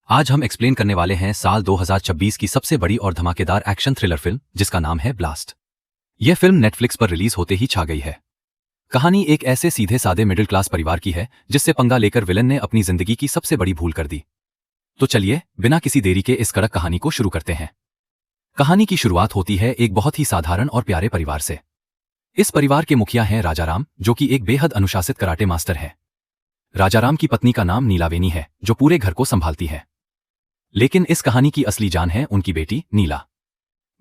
आज हम एक्सप्लेन करने वाले हैं साल 2026 की सबसे बड़ी और धमाकेदार एक्शन थ्रिलर फिल्म जिसका नाम है ब्लास्ट। यह फिल्म नेटफ्लिक्स पर रिलीज होते ही छा गई है। कहानी एक ऐसे सीधे सादे मिडिल क्लास परिवार की है जिससे पंगा लेकर विलन ने अपनी जिंदगी की सबसे बड़ी भूल कर दी। तो चलिए बिना किसी देरी के इस कड़क कहानी को शुरू करते हैं। कहानी की शुरुआत होती है एक बहुत ही साधारण और प्यारे परिवार से। इस परिवार के मुखिया हैं राजाराम, जो कि एक बेहद अनुशासित कराटे मास्टर है। राजाराम की पत्नी का नाम नीलावेनी है, जो पूरे घर को संभालती है। लेकिन इस कहानी की असली जान है उनकी बेटी नीला।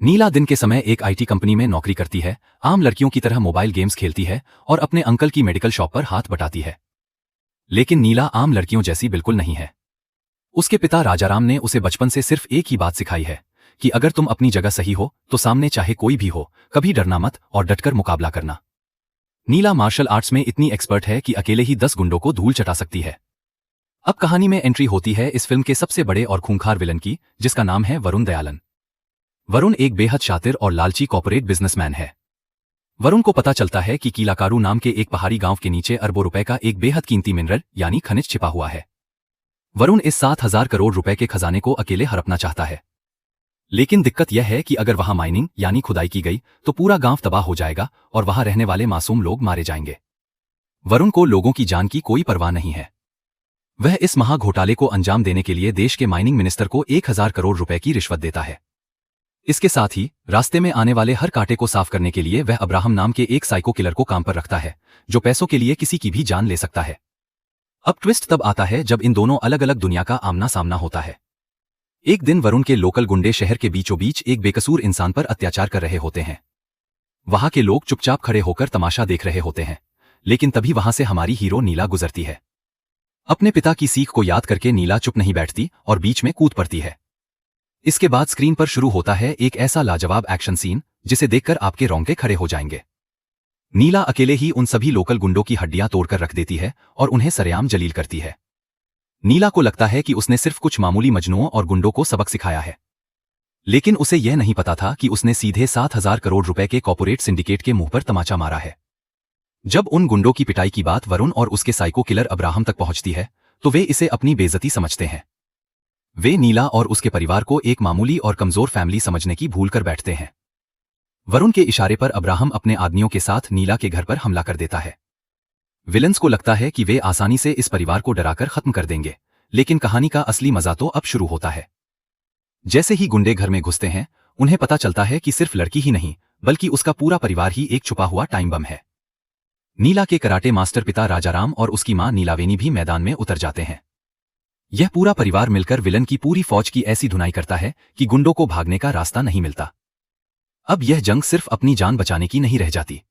नीला दिन के समय एक आईटी कंपनी में नौकरी करती है, आम लड़कियों की तरह मोबाइल गेम्स खेलती है और अपने अंकल की मेडिकल शॉप पर हाथ बटाती है। लेकिन नीला आम लड़कियों जैसी बिल्कुल नहीं है। उसके पिता राजाराम ने उसे बचपन से सिर्फ एक ही बात सिखाई है कि अगर तुम अपनी जगह सही हो तो सामने चाहे कोई भी हो, कभी डरना मत और डटकर मुकाबला करना। नीला मार्शल आर्ट्स में इतनी एक्सपर्ट है कि अकेले ही 10 गुंडों को धूल चटा सकती है। अब कहानी में एंट्री होती है इस फिल्म के सबसे बड़े और खूंखार विलन की, जिसका नाम है वरुण दयालन। वरुण एक बेहद शातिर और लालची कॉर्पोरेट बिजनेसमैन है। वरुण को पता चलता है कि कीलाकारू नाम के एक पहाड़ी गांव के नीचे अरबों रुपए का एक बेहद कीमती मिनरल यानी खनिज छिपा हुआ है। वरुण इस 7,000 करोड़ रुपए के खजाने को अकेले हड़पना चाहता है। लेकिन दिक्कत यह है कि अगर वहां माइनिंग यानी खुदाई की गई तो पूरा गांव तबाह हो जाएगा और वहां रहने वाले मासूम लोग मारे जाएंगे। वरुण को लोगों की जान की कोई परवाह नहीं है। वह इस महा घोटाले को अंजाम देने के लिए देश के माइनिंग मिनिस्टर को 1,000 करोड़ रुपए की रिश्वत देता है। इसके साथ ही रास्ते में आने वाले हर कांटे को साफ करने के लिए वह अब्राहम नाम के एक साइको किलर को काम पर रखता है, जो पैसों के लिए किसी की भी जान ले सकता है। अब ट्विस्ट तब आता है जब इन दोनों अलग अलग दुनिया का आमना सामना होता है। एक दिन वरुण के लोकल गुंडे शहर के बीचों बीच एक बेकसूर इंसान पर अत्याचार कर रहे होते हैं। वहां के लोग चुपचाप खड़े होकर तमाशा देख रहे होते हैं, लेकिन तभी वहां से हमारी हीरो नीला गुजरती है। अपने पिता की सीख को याद करके नीला चुप नहीं बैठती और बीच में कूद पड़ती है। इसके बाद स्क्रीन पर शुरू होता है एक ऐसा लाजवाब एक्शन सीन जिसे देखकर आपके रोंगटे खड़े हो जाएंगे। नीला अकेले ही उन सभी लोकल गुंडों की हड्डियां तोड़कर रख देती है और उन्हें सरेआम जलील करती है। नीला को लगता है कि उसने सिर्फ कुछ मामूली मजनुओं और गुंडों को सबक सिखाया है, लेकिन उसे यह नहीं पता था कि उसने सीधे 7,000 करोड़ रुपए के कॉर्पोरेट सिंडिकेट के मुंह पर तमाचा मारा है। जब उन गुंडों की पिटाई की बात वरुण और उसके साइको किलर अब्राहम तक पहुंचती है तो वे इसे अपनी बेइज्जती समझते हैं। वे नीला और उसके परिवार को एक मामूली और कमजोर फैमिली समझने की भूल कर बैठते हैं। वरुण के इशारे पर अब्राहम अपने आदमियों के साथ नीला के घर पर हमला कर देता है। विलन्स को लगता है कि वे आसानी से इस परिवार को डराकर खत्म कर देंगे, लेकिन कहानी का असली मजा तो अब शुरू होता है। जैसे ही गुंडे घर में घुसते हैं, उन्हें पता चलता है कि सिर्फ लड़की ही नहीं बल्कि उसका पूरा परिवार ही एक छुपा हुआ टाइम बम है। नीला के कराटे मास्टर पिता राजाराम और उसकी मां नीलावेनी भी मैदान में उतर जाते हैं। यह पूरा परिवार मिलकर विलन की पूरी फौज की ऐसी धुनाई करता है कि गुंडों को भागने का रास्ता नहीं मिलता। अब यह जंग सिर्फ अपनी जान बचाने की नहीं रह जाती।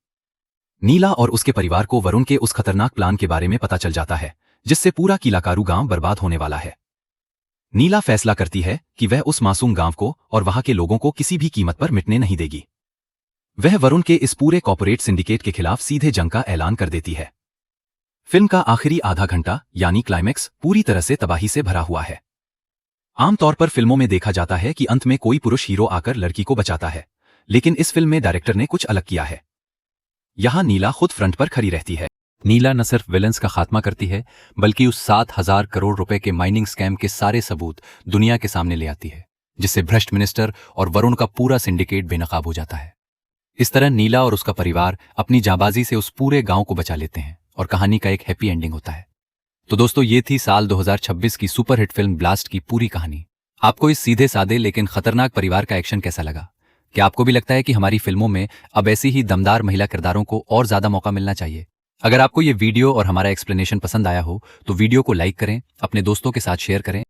नीला और उसके परिवार को वरुण के उस खतरनाक प्लान के बारे में पता चल जाता है जिससे पूरा कीलाकारू गांव बर्बाद होने वाला है। नीला फैसला करती है कि वह उस मासूम गांव को और वहां के लोगों को किसी भी कीमत पर मिटने नहीं देगी। वह वरुण के इस पूरे कॉर्पोरेट सिंडिकेट के खिलाफ सीधे जंग का ऐलान कर देती है। फिल्म का आखिरी आधा घंटा यानी क्लाइमैक्स पूरी तरह से तबाही से भरा हुआ है। आमतौर पर फिल्मों में देखा जाता है कि अंत में कोई पुरुष हीरो आकर लड़की को बचाता है, लेकिन इस फिल्म में डायरेक्टर ने कुछ अलग किया है। यहां नीला खुद फ्रंट पर खड़ी रहती है। नीला न सिर्फ विलन्स का खात्मा करती है बल्कि उस 7,000 करोड़ रुपए के माइनिंग स्कैम के सारे सबूत दुनिया के सामने ले आती है, जिससे भ्रष्ट मिनिस्टर और वरुण का पूरा सिंडिकेट बेनकाब हो जाता है। इस तरह नीला और उसका परिवार अपनी जाबाजी से उस पूरे गांव को बचा लेते हैं और कहानी का एक हैप्पी एंडिंग होता है। तो दोस्तों, ये थी साल 2026 की सुपरहिट फिल्म ब्लास्ट की पूरी कहानी। आपको इस सीधे सादे लेकिन खतरनाक परिवार का एक्शन कैसा लगा? क्या आपको भी लगता है कि हमारी फिल्मों में अब ऐसी ही दमदार महिला किरदारों को और ज्यादा मौका मिलना चाहिए? अगर आपको ये वीडियो और हमारा एक्सप्लेनेशन पसंद आया हो तो वीडियो को लाइक करें, अपने दोस्तों के साथ शेयर करें